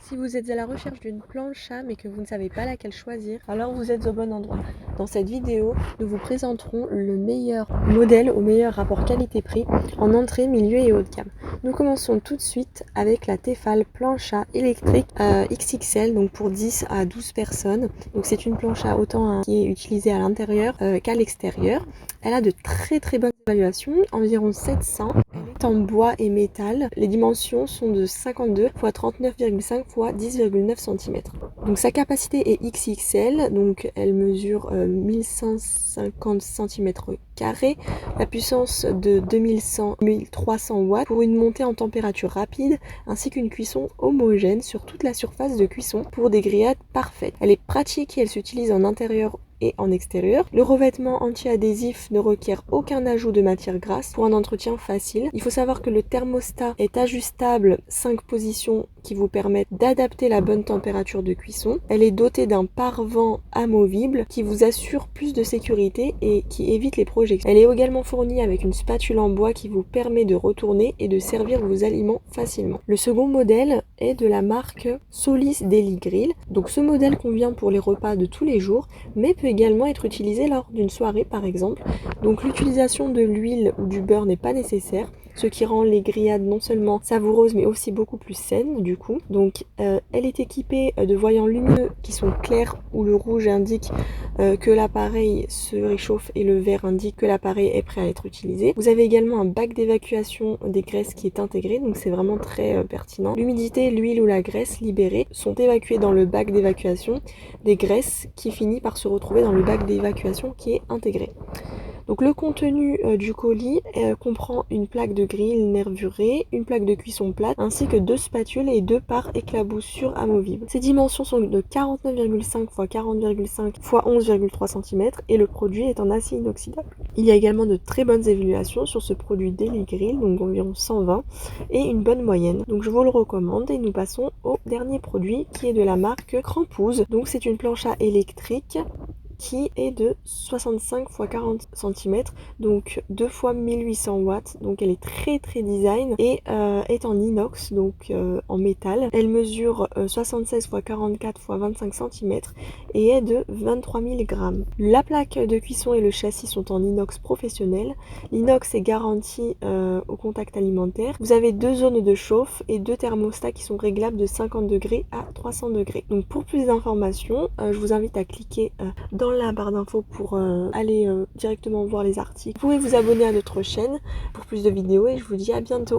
Si vous êtes à la recherche d'une plancha mais que vous ne savez pas laquelle choisir, alors vous êtes au bon endroit. Dans cette vidéo, nous vous présenterons le meilleur modèle au meilleur rapport qualité-prix en entrée, milieu et haut de gamme. Nous commençons tout de suite avec la Tefal plancha électrique XXL, donc pour 10 à 12 personnes. Donc c'est une plancha autant qui est utilisée à l'intérieur qu'à l'extérieur. Elle a de très bonnes évaluations, environ 700. Elle est en bois et métal. Les dimensions sont de 52 x 39,5 x 10,9 cm. Donc sa capacité est XXL, donc elle mesure 1150 cm², la puissance de 2100-1300 watts pour une montée en température rapide ainsi qu'une cuisson homogène sur toute la surface de cuisson pour des grillades parfaites. Elle est pratique et elle s'utilise en intérieur et en extérieur. Le revêtement anti-adhésif ne requiert aucun ajout de matière grasse pour un entretien facile. Il faut savoir que le thermostat est ajustable 5 positions qui vous permettent d'adapter la bonne température de cuisson. Elle est dotée d'un pare-vent amovible qui vous assure plus de sécurité et qui évite les projections. Elle est également fournie avec une spatule en bois qui vous permet de retourner et de servir vos aliments facilement. Le second modèle est de la marque Solis Daily Grill. Donc ce modèle convient pour les repas de tous les jours, mais peut également être utilisé lors d'une soirée par exemple. Donc l'utilisation de l'huile ou du beurre n'est pas nécessaire, ce qui rend les grillades non seulement savoureuses mais aussi beaucoup plus saines du coup. Donc elle est équipée de voyants lumineux qui sont clairs où le rouge indique que l'appareil se réchauffe et le vert indique que l'appareil est prêt à être utilisé. Vous avez également un bac d'évacuation des graisses qui est intégré, donc c'est vraiment très pertinent. L'humidité, l'huile ou la graisse libérée sont évacuées dans le bac d'évacuation des graisses qui finit par se retrouver dans le bac d'évacuation qui est intégré. Donc le contenu du colis comprend une plaque de grille nervurée, une plaque de cuisson plate, ainsi que 2 spatules et 2 pares éclaboussures amovibles. Ces dimensions sont de 49,5 x 40,5 x 11,3 cm et le produit est en acier inoxydable. Il y a également de très bonnes évaluations sur ce produit Daily Grill, donc environ 120, et une bonne moyenne. Donc je vous le recommande et nous passons au dernier produit qui est de la marque Crampouze. Donc c'est une plancha électrique qui est de 65 x 40 cm, donc 2 x 1800 watts, donc elle est très design et est en inox, donc en métal. Elle mesure 76 x 44 x 25 cm et est de 23 000 grammes. La plaque de cuisson et le châssis sont en inox professionnel. L'inox est garanti au contact alimentaire. Vous avez 2 zones de chauffe et 2 thermostats qui sont réglables de 50 degrés à 300 degrés. Donc pour plus d'informations, je vous invite à cliquer dans la barre d'infos pour aller directement voir les articles. Vous pouvez vous abonner à notre chaîne pour plus de vidéos et je vous dis à bientôt.